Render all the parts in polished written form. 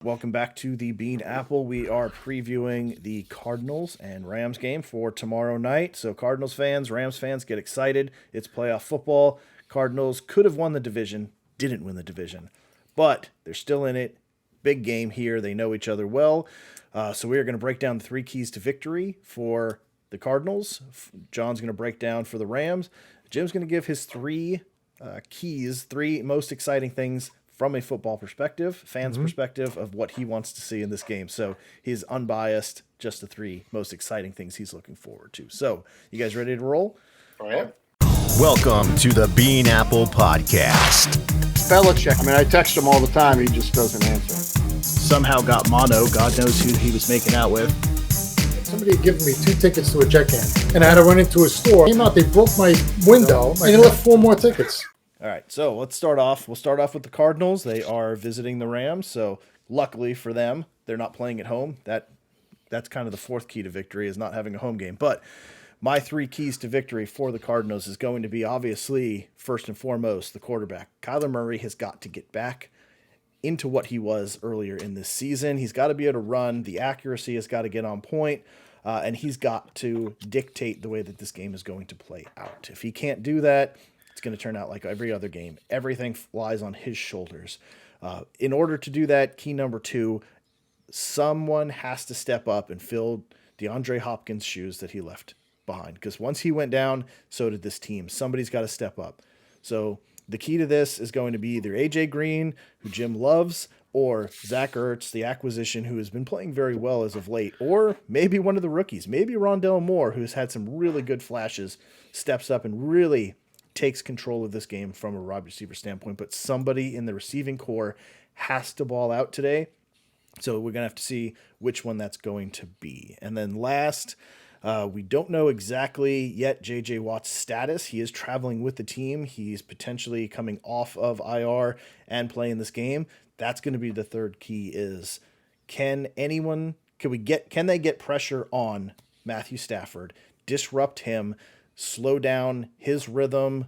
Welcome back to the Bean Apple. We are previewing the Cardinals and Rams game for tomorrow night. So, Cardinals fans, Rams fans, get excited. It's playoff football. Cardinals could have won the division, didn't win the division, but they're still in it. Big game here. They know each other well. So, we are going to break down the three keys to victory for the Cardinals. John's going to break down for the Rams. Jim's going to give his three keys, three most exciting things from a football perspective, fans' perspective of what he wants to see in this game. So he's unbiased, just the three most exciting things he's looking forward to. So, you guys ready to roll? I am. Welcome to the Bean Apple Podcast. Belichick. I mean, I text him all the time. He just doesn't answer. Somehow got mono. God knows who he was making out with. Somebody had given me 2 tickets to a Jet game, and I had to run into a store. Came out, they broke my window, and they left 4 more tickets. All right, so let's start off. We'll start off with the Cardinals. They are visiting the Rams, so luckily for them, they're not playing at home. That's kind of the fourth key to victory, is not having a home game. But my 3 keys to victory for the Cardinals is going to be, obviously, first and foremost, the quarterback. Kyler Murray has got to get back into what he was earlier in this season. He's got to be able to run. The accuracy has got to get on point, and he's got to dictate the way that this game is going to play out. If he can't do that, it's going to turn out like every other game. Everything lies on his shoulders. In order to do that, key number 2, someone has to step up and fill DeAndre Hopkins' shoes that he left behind. Because once he went down, so did this team. Somebody's got to step up. So the key to this is going to be either A.J. Green, who Jim loves, or Zach Ertz, the acquisition, who has been playing very well as of late, or maybe one of the rookies, maybe Rondell Moore, who's had some really good flashes, steps up and really takes control of this game from a wide receiver standpoint. But somebody in the receiving core has to ball out today. So we're going to have to see which one that's going to be. And then last, we don't know exactly yet J.J. Watt's status. He is traveling with the team. He's potentially coming off of IR and playing this game. That's going to be the third key is, can they get pressure on Matthew Stafford, disrupt him, slow down his rhythm,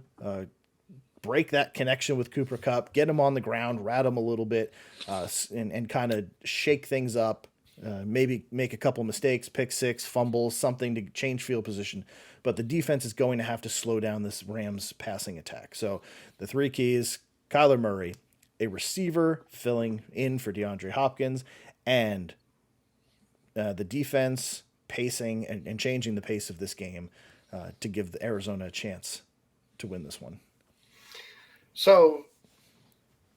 break that connection with Cooper Kupp, get him on the ground, rat him a little bit, and kind of shake things up, maybe make a couple mistakes, pick 6, fumbles, something to change field position. But the defense is going to have to slow down this Rams passing attack. So the 3 keys, Kyler Murray, a receiver filling in for DeAndre Hopkins, and the defense pacing and changing the pace of this game to give the Arizona a chance to win this one. So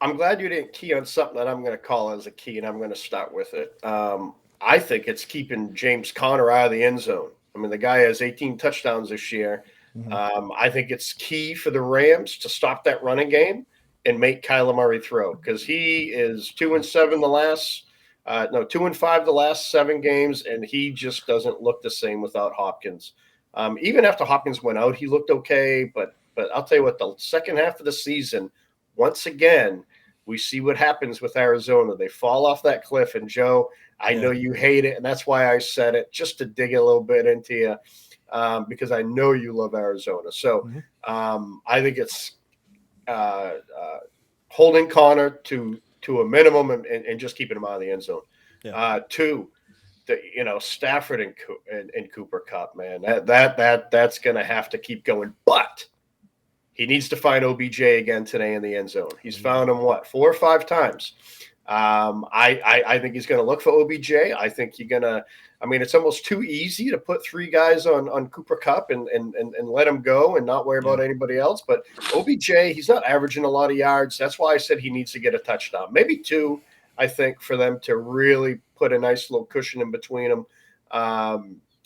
I'm glad you didn't key on something that I'm going to call as a key, and I'm going to start with it. I think it's keeping James Conner out of the end zone. I mean, the guy has 18 touchdowns this year. Mm-hmm. I think it's key for the Rams to stop that running game and make Kyler Murray throw, because he is 2-5 the last 7 games, and he just doesn't look the same without Hopkins. Even after Hopkins went out, he looked okay. But I'll tell you what, the second half of the season, once again, we see what happens with Arizona. They fall off that cliff. And, Joe, I know you hate it, and that's why I said it, just to dig a little bit into you, because I know you love Arizona. So I think it's holding Connor to a minimum and just keeping him out of the end zone. Yeah. 2, Stafford and Cooper Kupp, man, that's going to have to keep going. But he needs to find OBJ again today in the end zone. He's found him 4 or 5 times. I think he's going to look for OBJ. I think you're going to. I mean, it's almost too easy to put 3 guys on Cooper Kupp and let him go and not worry about anybody else. But OBJ, he's not averaging a lot of yards. That's why I said he needs to get a touchdown, maybe 2. I think for them to really put a nice little cushion in between them,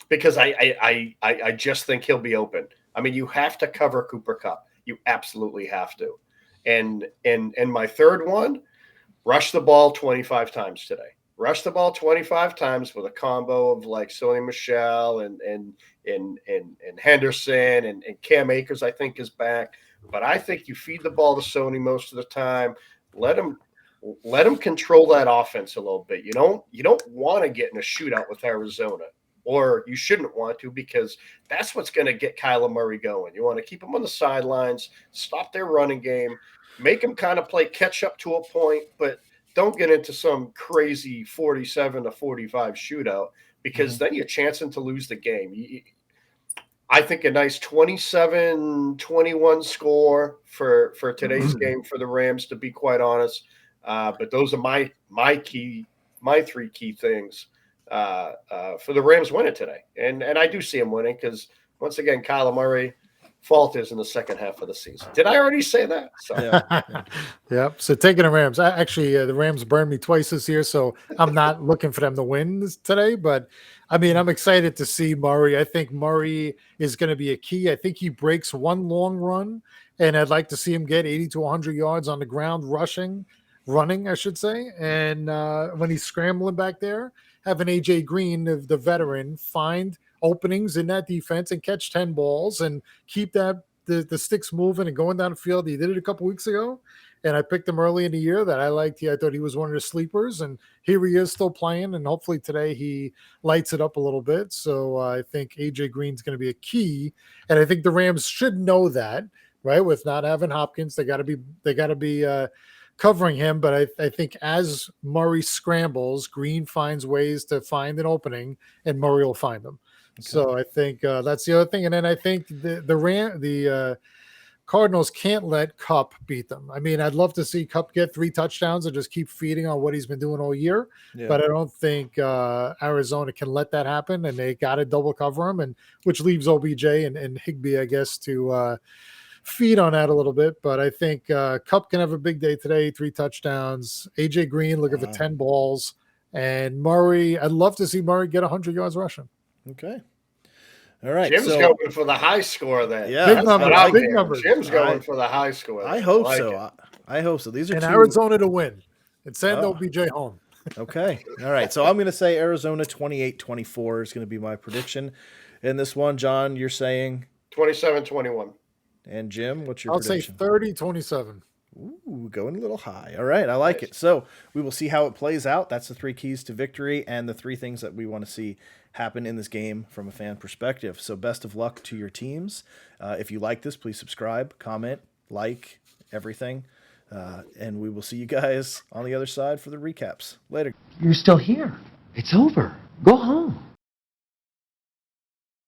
because I just think he'll be open. I mean, you have to cover Cooper Kupp. You absolutely have to. And my third one, rush the ball 25 times today. Rush the ball 25 times with a combo of like Sony Michel and Henderson and Cam Akers, I think, is back. But I think you feed the ball to Sony most of the time. Let him control that offense a little bit. You don't want to get in a shootout with Arizona, or you shouldn't want to, because that's what's going to get Kyler Murray going. You want to keep him on the sidelines, stop their running game, make him kind of play catch up to a point, but don't get into some crazy 47-45 shootout, because then you're chancing to lose the game. I think a nice 27-21 score for today's game for the Rams, to be quite honest. But those are my three key things for the Rams winning today. And I do see them winning because, once again, Kyler Murray falters in the second half of the season. Did I already say that? So. Yep. So taking the Rams. Actually, the Rams burned me twice this year, so I'm not looking for them to win today. But, I mean, I'm excited to see Murray. I think Murray is going to be a key. I think he breaks one long run, and I'd like to see him get 80 to 100 yards on the ground running, I should say. And when he's scrambling back there, having A.J. Green, the veteran, find openings in that defense and catch 10 balls and keep the sticks moving and going down the field. He did it a couple weeks ago, and I picked him early in the year that I liked. I thought he was one of the sleepers, and here he is still playing, and hopefully today he lights it up a little bit. So I think A.J. Green's going to be a key, and I think the Rams should know that, right? With not having Hopkins, they got to be covering him. But I think as Murray scrambles, Green finds ways to find an opening, and Murray will find them. Okay. So I think that's the other thing. And then I think the Cardinals can't let Kupp beat them. I mean, I'd love to see Kupp get 3 touchdowns and just keep feeding on what he's been doing all year. Yeah. But I don't think Arizona can let that happen, and they got to double cover him, and which leaves OBJ and Higbee, I guess, to feed on that a little bit. But I think Kupp can have a big day today, 3 touchdowns. AJ Green looking for 10 balls, and Murray. I'd love to see Murray get 100 yards rushing. Okay. All right. Jim's going for the high score then. Yeah. Big numbers. Jim's going for the high score. I hope so. I hope so. These are Arizona to win and send OBJ home. Okay. All right. So I'm going to say Arizona 28-24 is going to be my prediction in this one. John, you're saying 27-21. And Jim, what's your prediction? I'll say 30-27. Ooh, going a little high. All right, I like it. So we will see how it plays out. That's the 3 keys to victory and the 3 things that we want to see happen in this game from a fan perspective. So best of luck to your teams. If you like this, please subscribe, comment, like, everything. And we will see you guys on the other side for the recaps. Later. You're still here. It's over. Go home.